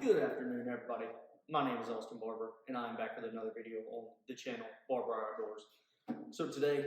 Good afternoon, everybody. My name is Austin Barber, and I am back with another video on the channel, Barber Outdoors. So today,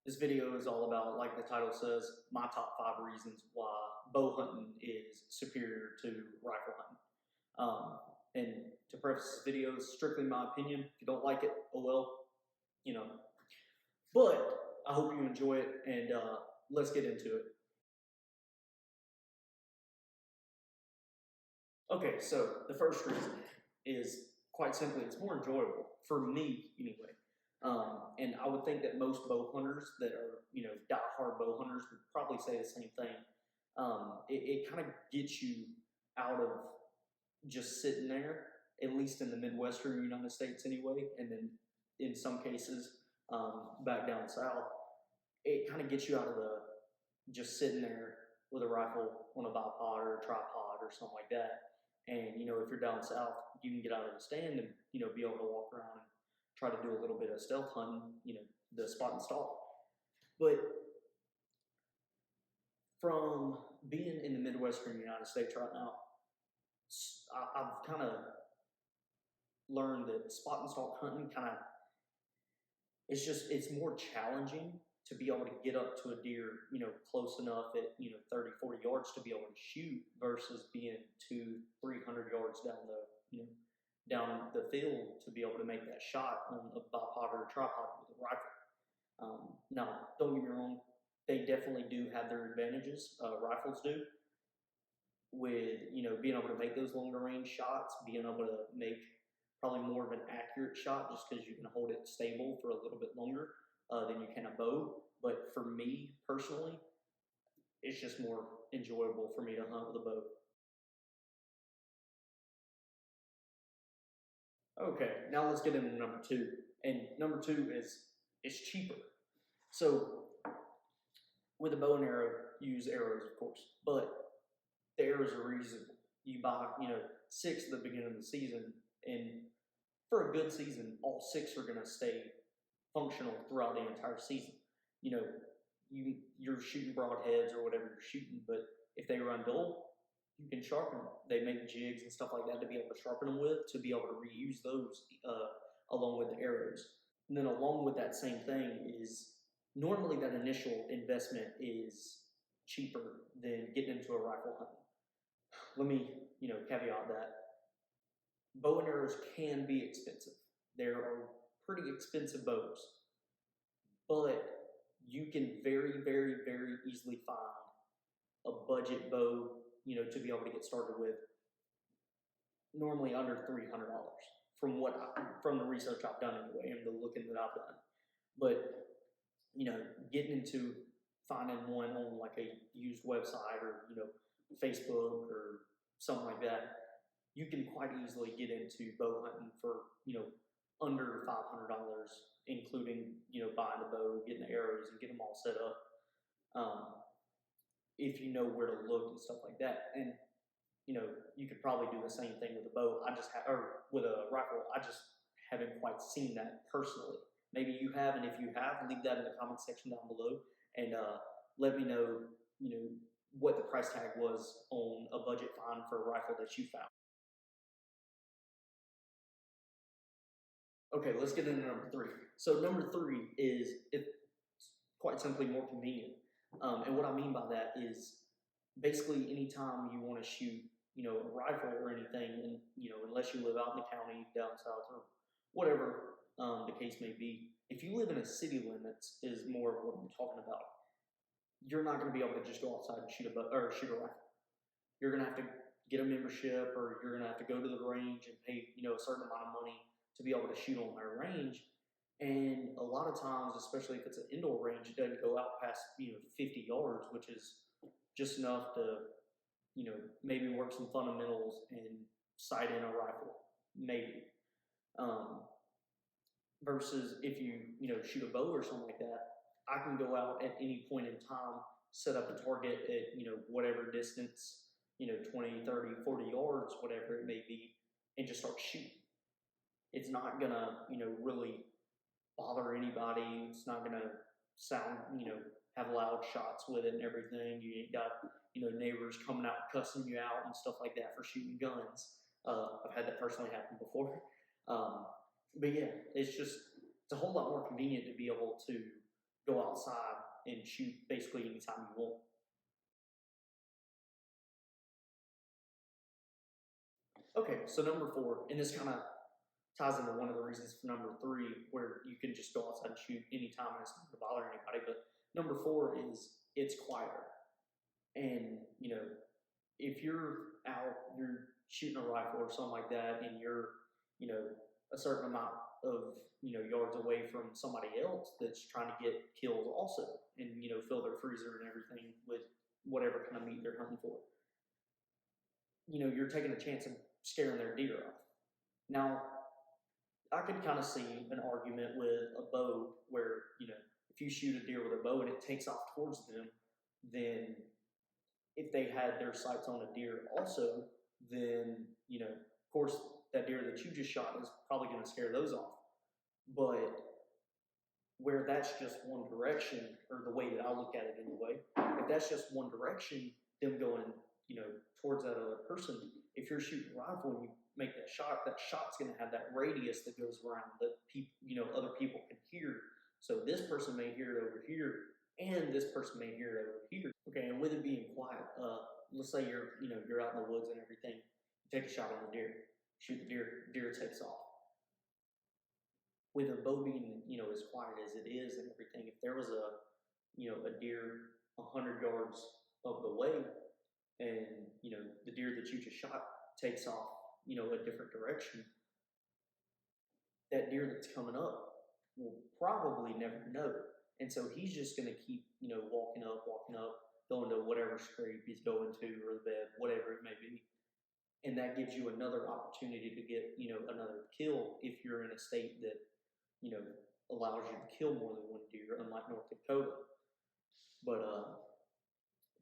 this video is all about, like the title says, my top 5 reasons why bow hunting is superior to rifle hunting. And to preface this video, it's strictly my opinion. If you don't like it, oh well, you know. But I hope you enjoy it, and let's get into it. Okay, so the first reason is quite simply it's more enjoyable for me anyway. And I would think that most bow hunters that are, die-hard bow hunters would probably say the same thing. It kind of gets you out of just sitting there, at least in the Midwestern United States anyway, and then in some cases back down south, it kind of gets you out of the just sitting there with a rifle on a bipod or a tripod or something like that. And, if you're down south, you can get out of the stand and, be able to walk around and try to do a little bit of stealth hunting, the spot and stalk. But from being in the Midwestern United States right now, I've kind of learned that spot and stalk hunting it's more challenging to be able to get up to a deer, close enough at, 30, 40 yards to be able to shoot versus being 200-300 yards down the field to be able to make that shot on a bipod or a tripod with a rifle. Now, don't get me wrong, they definitely do have their advantages. Rifles do, with, being able to make those longer range shots, being able to make probably more of an accurate shot just because you can hold it stable for a little bit longer than you can a bow. But for me personally, it's just more enjoyable for me to hunt with a bow. Okay, now let's get into number 2. And number 2 is it's cheaper. So with a bow and arrow, you use arrows, of course, but the arrows are reasonable. You buy, 6 at the beginning of the season, and for a good season, all 6 are going to stay functional throughout the entire season. You're shooting broadheads or whatever you're shooting, but if they run dull, you can sharpen them. They make jigs and stuff like that to be able to sharpen them with, to be able to reuse those along with the arrows. And then along with that same thing is normally that initial investment is cheaper than getting into a rifle hunting. Let me, caveat that. Bow and arrows can be expensive. There are pretty expensive bows, but you can very, very, very easily find a budget bow, to be able to get started with, normally under $300 from the research I've done anyway, and the looking that I've done. But, getting into finding one on like a used website or, Facebook or something like that, you can quite easily get into bow hunting for, under $500, including, buying the bow, getting the arrows, and getting them all set up. If you know where to look and stuff like that. And, you could probably do the same thing with a bow. Or with a rifle. I just haven't quite seen that personally. Maybe you have, and if you have, leave that in the comment section down below, and let me know, what the price tag was on a budget find for a rifle that you found. Okay, let's get into number 3. So number 3 is it's quite simply more convenient. And what I mean by that is basically anytime you want to shoot, a rifle or anything, and, unless you live out in the county, down south, or whatever the case may be, if you live in a city limits is more of what I'm talking about. You're not going to be able to just go outside and shoot a rifle. You're going to have to get a membership, or you're going to have to go to the range and pay, a certain amount of money to be able to shoot on their range. And a lot of times, especially if it's an indoor range, it doesn't go out past 50 yards, which is just enough to maybe work some fundamentals and sight in a rifle, maybe. Versus if you shoot a bow or something like that, I can go out at any point in time, set up a target at whatever distance, 20, 30, 40 yards, whatever it may be, and just start shooting. It's not gonna really bother anybody. It's not gonna sound have loud shots with it and everything. You ain't got neighbors coming out cussing you out and stuff like that for shooting guns. I've had that personally happen before. But yeah, it's a whole lot more convenient to be able to go outside and shoot basically anytime you want. Okay, so number 4, and this kind of ties into one of the reasons for number 3, where you can just go outside and shoot anytime and it's not going to bother anybody. But number 4 is it's quieter. And if you're out, you're shooting a rifle or something like that, and you're a certain amount of yards away from somebody else that's trying to get killed also, and fill their freezer and everything with whatever kind of meat they're hunting for. You're taking a chance of scaring their deer off. Now, I could kind of see an argument with a bow where, if you shoot a deer with a bow and it takes off towards them, then if they had their sights on a deer also, then, of course, that deer that you just shot is probably going to scare those off. But where that's just one direction, or the way that I look at it anyway, if that's just one direction, them going, towards that other person, if you're shooting a rifle and you make that shot's going to have that radius that goes around that other people can hear. So this person may hear it over here, and this person may hear it over here. Okay, and with it being quiet, let's say you're out in the woods and everything, you take a shot on the deer, shoot the deer takes off. With a bow being as quiet as it is and everything, if there was a deer 100 yards of the way, and the deer that you just shot takes off a different direction, that deer that's coming up will probably never know. And so he's just going to keep walking up, going to whatever scrape he's going to, or the bed, whatever it may be. And that gives you another opportunity to get another kill if you're in a state that allows you to kill more than one deer, unlike North Dakota. But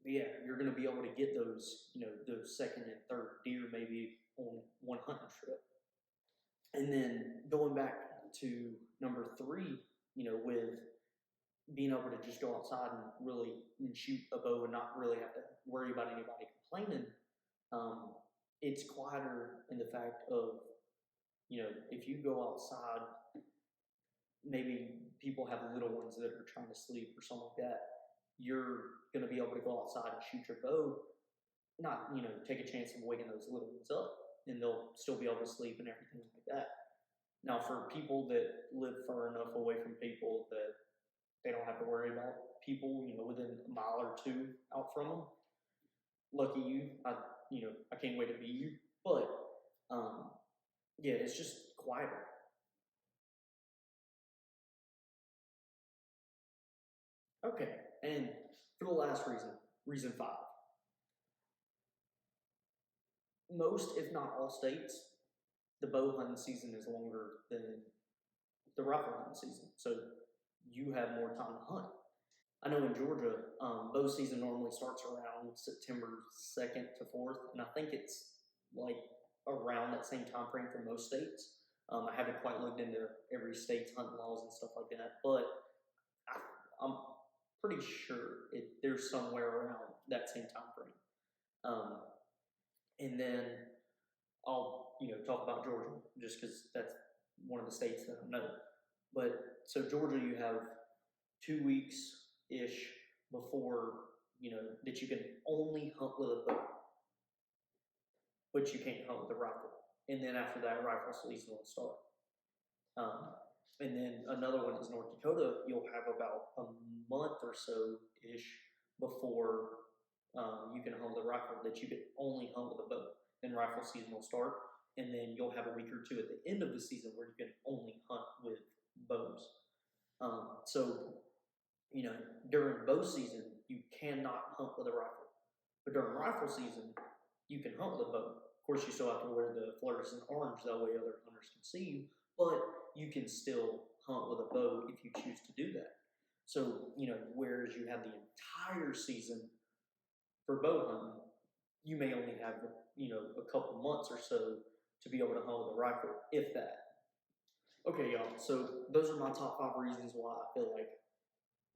yeah, you're going to be able to get those those second and third deer maybe on one hunting trip. And then going back to number 3, with being able to just go outside and really shoot a bow and not really have to worry about anybody complaining, it's quieter in the fact of, if you go outside, maybe people have little ones that are trying to sleep or something like that, you're going to be able to go outside and shoot your bow, not, take a chance of waking those little ones up, and they'll still be able to sleep and everything like that. Now, for people that live far enough away from people that they don't have to worry about people, within a mile or 2 out from them, lucky you. I can't wait to be you. But yeah, it's just quieter. Okay, and for the last reason 5. Most, if not all states, the bow hunting season is longer than the rifle hunting season. So you have more time to hunt. I know in Georgia, bow season normally starts around September 2nd to 4th, and I think it's like around that same time frame for most states. I haven't quite looked into every state's hunting laws and stuff like that, but I'm pretty sure there's somewhere around that same time frame. And then I'll talk about Georgia just because that's one of the states that I know. But so Georgia, you have 2 weeks ish before that you can only hunt with a bow, but you can't hunt with a rifle. And then after that, rifle season will start. And then another one is North Dakota. You'll have about a month or so ish before you can hunt with a rifle that you can only hunt with a bow. Then rifle season will start, and then you'll have a week or 2 at the end of the season where you can only hunt with bows. So during bow season, you cannot hunt with a rifle. But during rifle season, you can hunt with a bow. Of course, you still have to wear the fluorescent orange, that way other hunters can see you, but you can still hunt with a bow if you choose to do that. So, whereas you have the entire season for bow hunting, you may only have, a couple months or so to be able to hunt with a rifle, if that. Okay, y'all, so those are my top 5 reasons why I feel like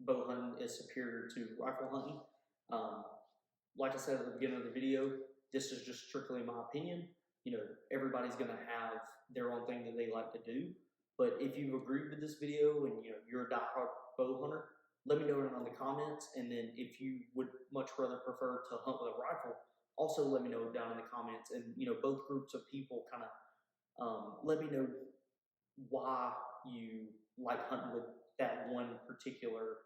bow hunting is superior to rifle hunting. Um, like I said at the beginning of the video, this is just strictly my opinion. You know, everybody's going to have their own thing that they like to do. But if you've agreed with this video and you're a diehard bow hunter, let me know down in the comments. And then if you would much rather prefer to hunt with a rifle, also let me know down in the comments. And both groups of people kind of let me know why you like hunting with that one particular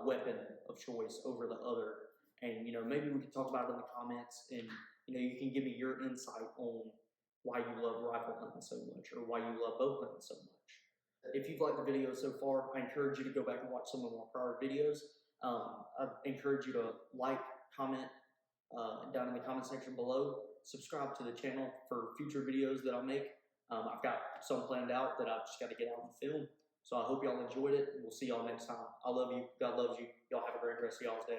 weapon of choice over the other. And maybe we can talk about it in the comments, and you can give me your insight on why you love rifle hunting so much, or why you love bow hunting so much. If you've liked the video so far, I encourage you to go back and watch some of our prior videos. I encourage you to like, comment down in the comment section below. Subscribe to the channel for future videos that I'll make. I've got some planned out that I've just got to get out and film. So I hope y'all enjoyed it. We'll see y'all next time. I love you. God loves you. Y'all have a great rest of y'all's day.